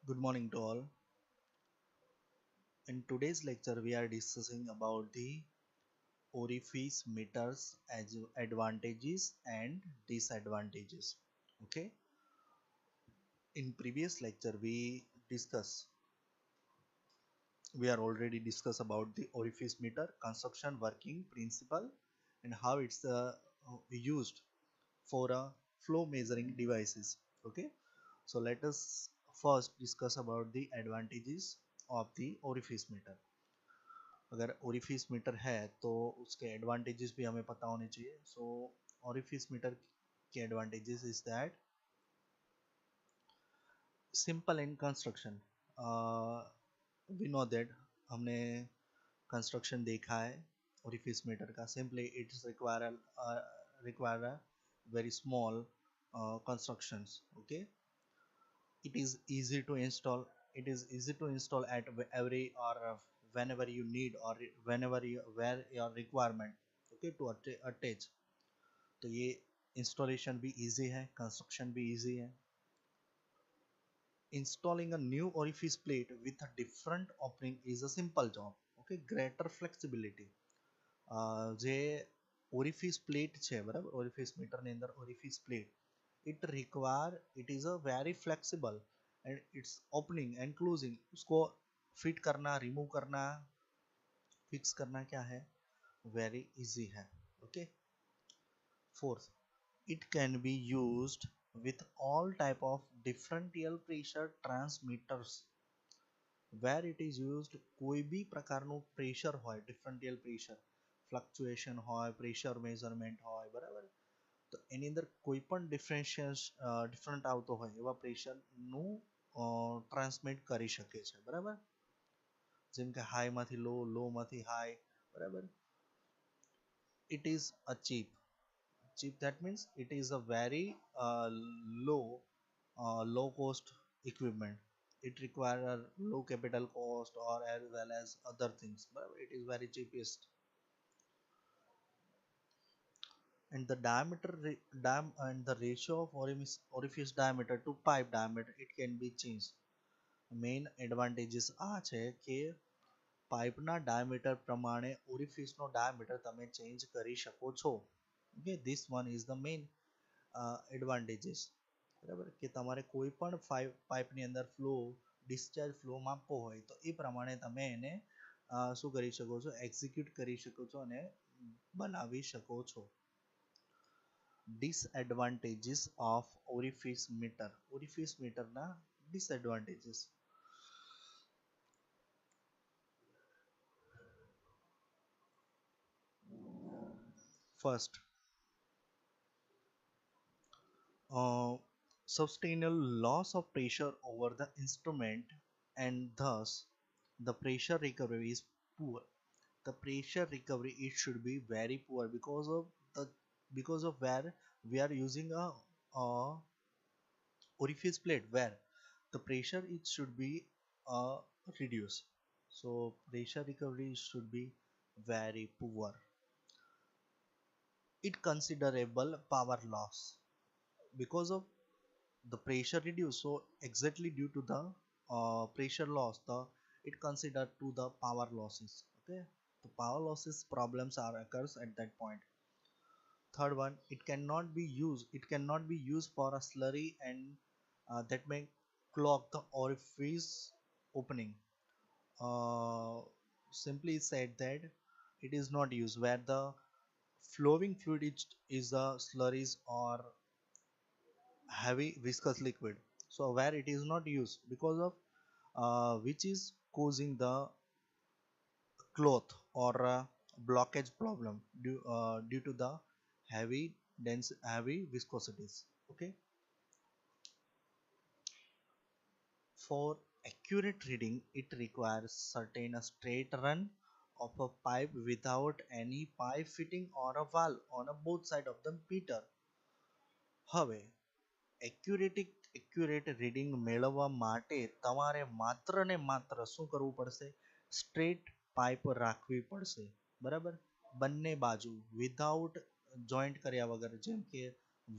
Good morning to all. In today's lecture, we are discussing about the orifice meters as advantages and disadvantages. Okay. In previous lecture, we are already discussed about the orifice meter construction working principle and how it's used for a flow measuring devices. Okay. So let us first discuss about the advantages of the orifice meter. अगर orifice meter है तो उसके advantages भी हमें पता होने चाहिए. So orifice meter के advantages is that simple in construction. We know that हमने कंस्ट्रक्शन देखा है ओरिफिस मीटर का. Simply it's require very small constructions. Okay, it is easy to install. It is easy to install at every or whenever you need or whenever you where your requirement. Okay, to attach. तो ये installation भी easy है, construction भी easy है. Installing a new orifice plate with a different opening is a simple job. Okay, greater flexibility. જે orifice plate છે બરાબર, orifice મીટરની અંદર orifice plate it require it is a very flexible and its opening and closing. उसको fit करना, remove करना, fix करना क्या है, वेरी इजी है. Okay. Fourth, it can be used with all type of differential pressure transmitters. where it is used, કોઈ બી પ્રકારનું pressure હોય, ડિફરન્ટિયલ પ્રેશર, ફ્લક્ચ્યુએશન હોય, પ્રેશર મેઝરમેન્ટ હોય બરાબર, તો એની અંદર કોઈ પણ ડિફરન્ટ આવતો હોય એવા પ્રેશરનું ટ્રાન્સમિટ કરી શકે છે બરાબર. જેમ કે હાઈમાંથી લો, લોમાંથી હાઈ બરાબર. It is a cheap that means it is a very low cost equipment. It require a low capital cost or as well as other things, but it is very cheapest. And the and the ratio of orifice diameter to pipe diameter, it can be changed. Main advantages આ છે કે પાઇપના diameter પ્રમાણે ઓરિફિસનો diameter તમે change કરી શકો છો. Okay, this one is the main advantages. બરાબર, કે તમારે કોઈ પણ પાઇપની અંદર ફ્લો, ડિસ્ચાર્જ ફ્લો માપવો હોય તો એ પ્રમાણે તમે એને શું કરી શકો છો, એક્ઝિક્યુટ કરી શકો છો અને બનાવી શકો છો. disadvantages of orifice meter. orifice meter ના disadvantages. First, sustainable loss of pressure over the instrument and thus the pressure recovery is poor. The pressure recovery, it should be very poor because of where we are using a orifice plate where the pressure it should be reduced. So pressure recovery should be very poor. It considerable power loss because of the pressure reduced. So exactly due to the pressure loss, the it considered to the power losses. Okay, the power losses problems are occurs at that point. Third one, it cannot be used for a slurry and that may clog the orifice opening. Simply said that it is not used where the flowing fluid is the slurries or heavy viscous liquid. So where it is not used because of which is causing the cloth or blockage problem due to the heavy viscosities. Okay. For accurate reading, it requires certain a straight run of a pipe without any pipe fitting or a valve on a both side of the meter. હવે accurate reading મેળવવા માટે તમારે માત્ર ને માત્ર શું કરવું પડશે, સ્ટ્રેટ પાઇપ રાખવી પડશે બરાબર, બંને બાજુ વિધાઉટ જોઈન્ટ કર્યા વગર. જેમ કે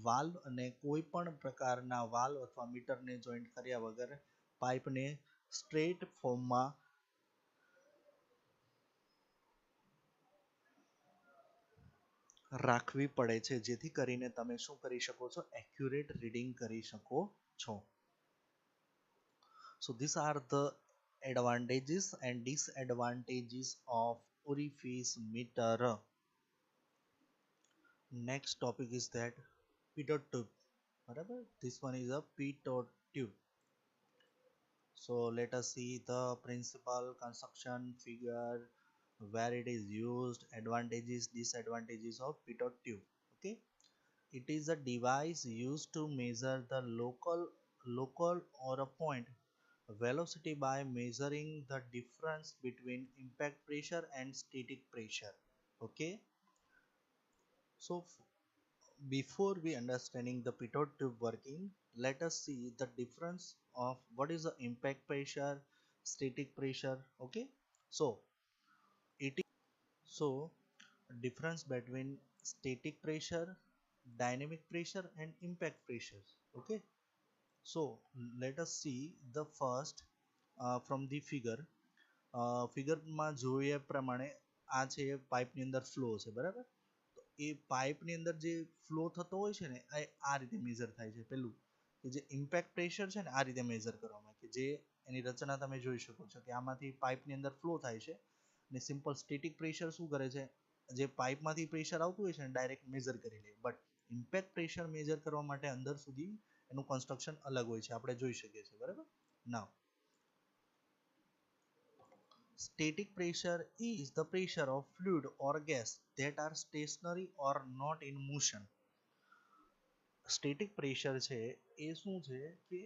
વાલ્વ અને કોઈ પણ પ્રકારના વાલ્વ અથવા મીટરને જોઈન્ટ કર્યા વગર પાઇપને સ્ટ્રેટ ફોર્મમાં રાખવી પડે છે, જેથી કરીને તમે શું કરી શકો છો, એક્યુરેટ રીડિંગ કરી શકો છો. So these are the advantages and disadvantages of orifice meter. Next topic is that pitot tube. બરાબર, this one is a pitot tube. So let us see the principal construction figure, where it is used, advantages, disadvantages of pitot tube. Okay, it is a device used to measure the local or a point velocity by measuring the difference between impact pressure and static pressure. Okay, so before we understanding the pitot tube working, let us see the difference of what is the impact pressure, static pressure. Okay, so it is, so difference between static pressure, dynamic pressure and impact pressures. Okay, so let us see the first from the figure. ફિગરમાં જોઈએ પ્રમાણે આ છે પાઇપની અંદર flow છે, બરાબર. તો એ પાઇપની અંદર જે ફ્લો થતો હોય છે ને, આ રીતે મેઝર થાય છે. પેલું કે જે ઇમ્પેક્ટ પ્રેશર છે ને, આ રીતે મેઝર કરવામાં, કે જે એની રચના તમે જોઈ શકો છો કે આમાંથી પાઇપની અંદર ફ્લો થાય છે. અને સિમ્પલ સ્ટેટિક પ્રેશર શું કરે છે, જે પાઇપમાંથી પ્રેશર આવતું હોય છે ને, ડાયરેક્ટ મેઝર કરી લે. બટ ઇમ્પેક્ટ પ્રેશર મેઝર કરવા માટે અંદર સુધી એનું કન્સ્ટ્રક્શન અલગ હોય છે, આપણે જોઈ શકીએ છીએ, બરાબર. નાવ static pressure is the pressure of fluid or gas that are stationary or not in motion. Static pressure છે એ શું છે કે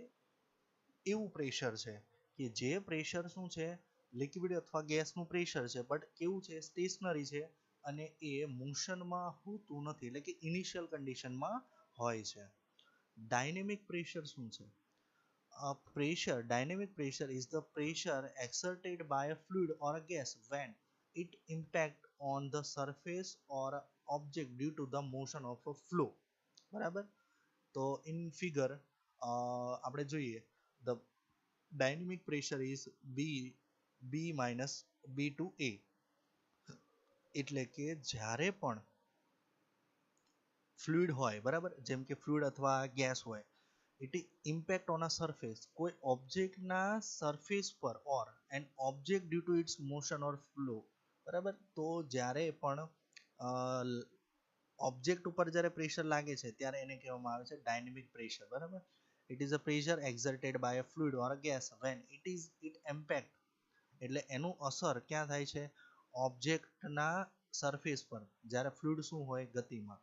એવું પ્રેશર છે કે જે પ્રેશર શું છે, લિક્વિડ અથવા ગેસનું પ્રેશર છે, બટ કેવું છે, સ્ટેશનરી છે અને એ મોશનમાં હોતું નથી, એટલે કે ઇનિશિયલ કન્ડિશનમાં હોય છે. ડાયનેમિક પ્રેશર શું છે? Dynamic pressure is the pressure exerted by a fluid or a gas when it impact on the surface or object due to the motion of a flow. બરાબર, તો in figure આપણે જોઈએ, the dynamic pressure is B minus B to A. એટલે કે જ્યારે પણ fluid હોય, બરાબર, જેમ કે ફ્લુઇડ અથવા ગેસ હોય, it impact on a surface, કોઈ ઓબ્જેક્ટના સરફેસ પર, or an object due to its motion or flow. બરાબર, તો જ્યારે પણ ઓબ્જેક્ટ ઉપર જ્યારે પ્રેશર લાગે છે ત્યારે એને કહેવામાં આવે છે ડાયનેમિક પ્રેશર. બરાબર, it is a pressure exerted by a fluid or a gas when it impact, એટલે એનું અસર ક્યાં થાય છે, ઓબ્જેક્ટના સરફેસ પર. જ્યારે ફ્લુઇડ શું હોય, ગતિમાં.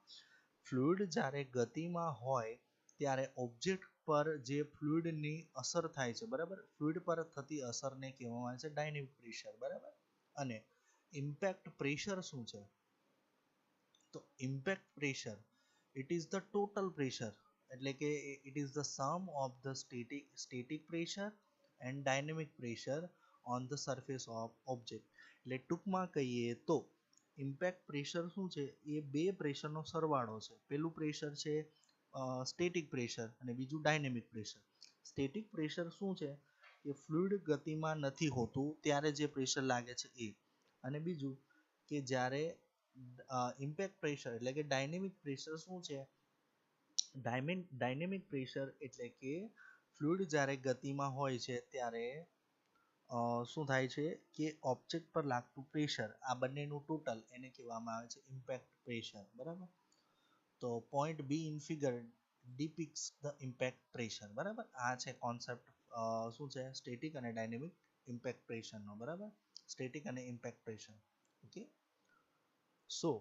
ફ્લુઇડ જ્યારે ગતિમાં હોય ત્યારે ઓબ્જેક્ટ પર જે ફ્લુઇડની અસર થાય છે, બરાબર, ફ્લુઇડ પર થતી અસરને કહેવામાં આવે છે ડાયનેમિક પ્રેશર. બરાબર, અને ઇમ્પેક્ટ પ્રેશર શું છે, તો impact pressure it is the total pressure, એટલે કે it is the sum of the static pressure and dynamic pressure on the surface of object. એટલે ટૂંકમાં કહીએ તો ઇમ્પેક્ટ પ્રેશર શું છે, એ બે પ્રેશરનો સરવાળો છે. પેલું પ્રેશર છે સ્ટેટિક પ્રેશર અને બીજું ડાયનેમિક પ્રેશર. સ્ટેટિક પ્રેશર શું છે કે ફ્લુઇડ ગતિમાં નથી હોતું ત્યારે જે પ્રેશર લાગે છે એ, અને બીજું કે જ્યારે ઇમ્પેક્ટ પ્રેશર એટલે કે ડાયનેમિક પ્રેશર શું છે, ડાયનેમિક પ્રેશર એટલે કે ફ્લુઇડ જ્યારે ગતિમાં હોય છે ત્યારે શું થાય છે કે ઓબ્જેક્ટ પર લાગતું પ્રેશર, આ બંનેનું ટોટલ એને કહેવામાં આવે છે ઇમ્પેક્ટ પ્રેશર. બરાબર, તો point B in figure depicts the impact pressure. બરાબર, આ છે કોન્સેપ્ટ શું છે, સ્ટેટિક અને ડાયનેમિક ઇમ્પેક્ટ પ્રેશરનો. બરાબર, સ્ટેટિક અને impact pressure. Okay, so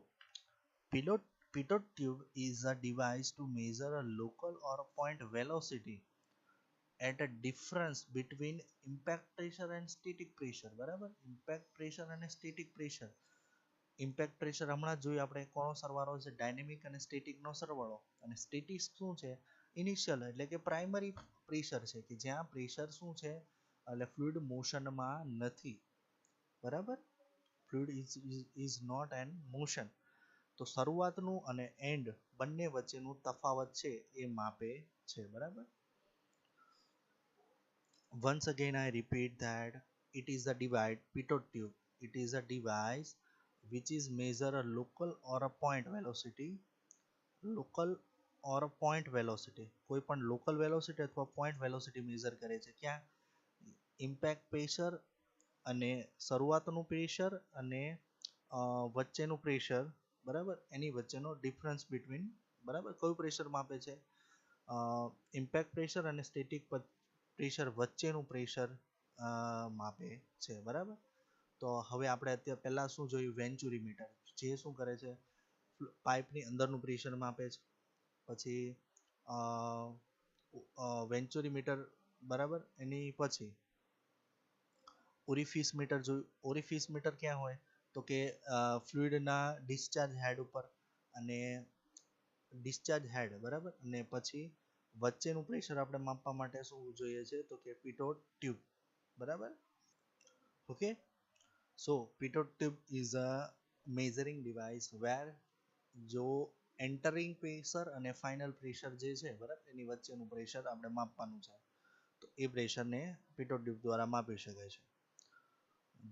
pitot tube is a device to measure a local or a point velocity at a difference between impact pressure and static pressure. બરાબર, impact pressure અને static pressure. Impact pressure હમણાં જોયું આપણે, કોનો સરવાળો છે, dynamic અને સ્ટેટિકનો સરવાળો. અને સ્ટેટિક શું છે, ઇનિશિયલ એટલે કે પ્રાઇમરી પ્રેશર છે, કે જ્યાં પ્રેશર શું છે, એટલે ફ્લુઇડ મોશનમાં નથી. બરાબર, fluid is not in motion. તો શરૂઆતનું અને એન્ડ બંને વચ્ચેનું તફાવત છે એ માપે છે. બરાબર, Once again I repeat that it is a device pitot tube. It is a device which is measure a local or a point velocity, local or a point velocity, કોઈ પણ local velocity અથવા point velocity measure કરે છે ક્યાં impact pressure અને શરૂઆતનું pressure અને વચ્ચેનું પ્રેશર, બરાબર, એની વચ્ચેનો ડિફરન્સ બિટવીન, બરાબર, કયું પ્રેશર માપે છે, ઇમ્પેક્ટ પ્રેશર અને સ્ટેટિક પ્રેશર વચ્ચેનું પ્રેશર માપે છે, બરાબર. તો હવે આપણે અત્યારે પહેલા શું જોયું, વેન્ચુરીમીટર, જે શું કરે છે, પાઇપની અંદરનું પ્રેશર માપે છે. પછી વેન્ચુરીમીટર, બરાબર, એની પછી ઓરિફિસ મીટર જોયું. ઓરિફિસ મીટર ક્યાં હોય, તો કે ફ્લુઇડના ડિસ્ચાર્જ હેડ ઉપર, અને ડિસ્ચાર્જ હેડ, બરાબર, અને પછી વચ્ચેનું પ્રેશર આપણે માપવા માટે શું જોઈએ છે, તો કે પિટોટ ટ્યુબ, બરાબર. Okay, so Pitot tube is a measuring device where જો એન્ટરિંગ પ્રેશર અને ફાઇનલ પ્રેશર જે છે, બરાબર, એની વચ્ચેનું પ્રેશર આપણે માપવાનું છે, તો એ પ્રેશરને પિટોટ ટ્યુબ દ્વારા માપી શકાય છે.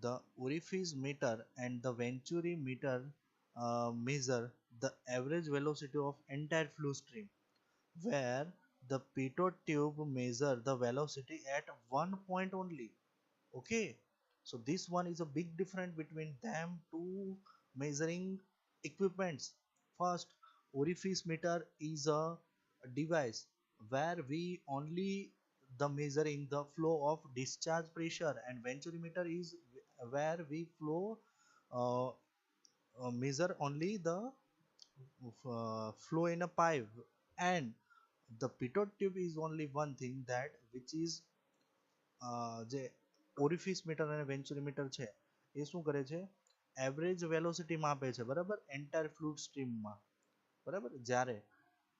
The orifice meter and the venturi meter measure the average velocity of entire flow stream, where the pitot tube measure the velocity at one point only. Okay, so this one is a big difference between them two measuring equipments. First, orifice meter is a device where we only the measuring the flow of discharge pressure, and venturimeter is where we flow uh, measure only the flow in a pipe, and the pitot tube is only one thing that which is જે orifice metre અને વેન્ચુરીમીટર છે એ શું કરે છે, average velocity માપે છે, બરાબર, entire fluid સ્ટ્રીમમાં, બરાબર. જ્યારે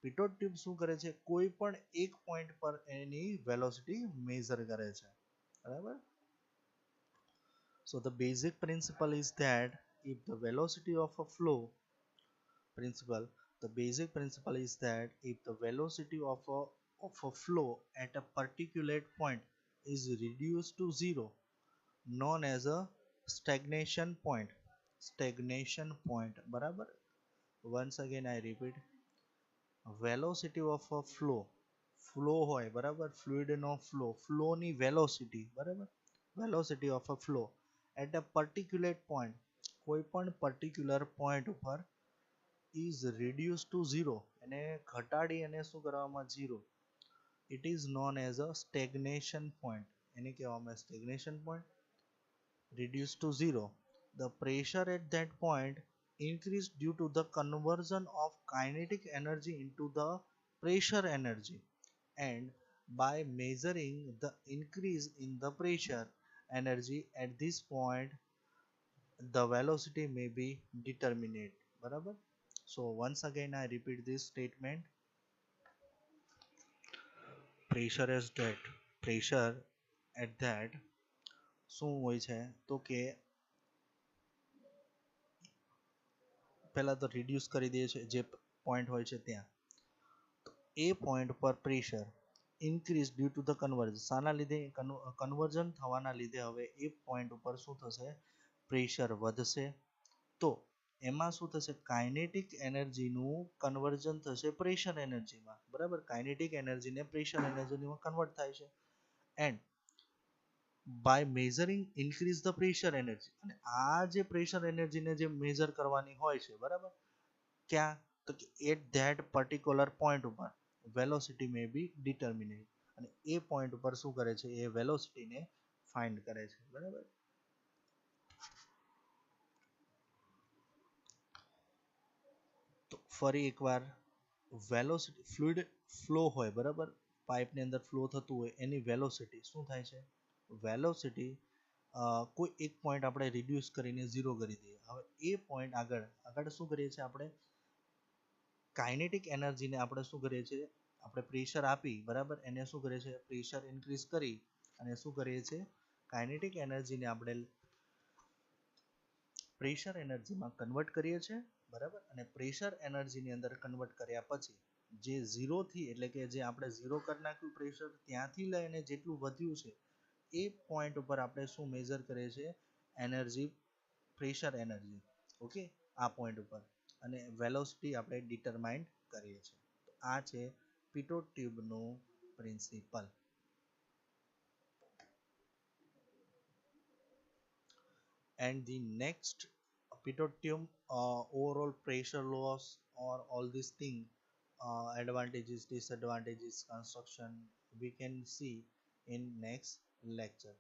પિટોટ ટ્યુબ શું કરે છે, કોઈ પણ એક પોઈન્ટ પર એની વેલોસિટી મેઝર કરે છે, બરાબર. So the basic principle is that if the velocity of a flow principle, the basic principle is that if the velocity of a flow at a particular point is reduced to zero, known as a stagnation point. Stagnation point, બરાબર. Once again I repeat, velocity of a flow, flow હોય, બરાબર, fluid નો flow ની velocity, બરાબર, velocity of a flow at a particular point, કોઈ પણ particular point ઉપર is reduced to zero, એને ઘટાડી અને શું કરવામાં, zero, it is known as a stagnation point. એને કહેવામાં stagnation point. Reduced to zero, the pressure at that point increased due to the conversion of kinetic energy into the pressure energy, and by measuring the increase in the pressure energy at this point, the velocity may be determined, બરાબર. So once again I repeat this statement, pressure is that, pressure at that શું હોય છે, તો કે પહેલા તો reduce કરી દઈએ છે જે પોઈન્ટ હોય છે ત્યાં, તો એ પોઈન્ટ પર pressure increase due to the conversion, શાના લીધે, કન્વર્ઝન થવાના લીધે હવે એ પોઈન્ટ ઉપર શું થશે, પ્રેશર વધશે. તો એમાં શું થશે, કાઇનેટિક એનર્જીનું કન્વર્ઝન થશે પ્રેશર એનર્જીમાં, બરાબર, કાઇનેટિક એનર્જીને પ્રેશર એનર્જીમાં કન્વર્ટ થાય છે. And by measuring increase the pressure energy, અને આ જે પ્રેશર એનર્જીને જે મેઝર કરવાની હોય છે, બરાબર, ક્યાં, તો કે એટ ધેટ પર્ટિક્યુલર પોઈન્ટ ઉપર વેલોસિટી મે બી ડિટર્મિનેડ, અને એ પોઈન્ટ ઉપર શું કરે છે, એ વેલોસિટીને ફાઇન્ડ કરે છે, બરાબર. તો ફરી એકવાર, વેલોસિટી, ફ્લુઇડ ફ્લો હોય, બરાબર, પાઇપની અંદર ફ્લો થતું હોય, એની વેલોસિટી શું થાય છે, વેલોસિટી કોઈ એક પોઈન્ટ આપણે રિડ્યુસ કરીને ઝીરો કરી દઈએ. હવે એ પોઈન્ટ આગળ આગળ શું કરીએ છીએ આપણે, કાઇનેટિક એનર્જીને આપણે શું કરીએ છીએ, આપણે પ્રેશર આપી, બરાબર, એને શું કરીએ છીએ, પ્રેશર ઇન્ક્રીઝ કરી અને શું કરીએ છીએ, કાઇનેટિક એનર્જીને આપણે પ્રેશર એનર્જીમાં કન્વર્ટ કરીએ છીએ, બરાબર. અને પ્રેશર એનર્જીની અંદર કન્વર્ટ કર્યા પછી જે ઝીરોથી, એટલે કે જે આપણે ઝીરો કરી નાખ્યું પ્રેશર, ત્યાંથી લઈને જેટલું વધ્યું છે એ પોઈન્ટ ઉપર આપણે શું મેજર કરીએ છીએ, એનર્જી, પ્રેશર એનર્જી, ઓકે, આ પોઈન્ટ ઉપર, અને વેલોસિટી આપણે ડિટરમાઇન્ડ કરીએ છીએ. આ છે pitot ટ્યુબનું principal. And the next pytonium, overall pressure loss or all these thing, advantages, disadvantages, construction, we can see in next lecture.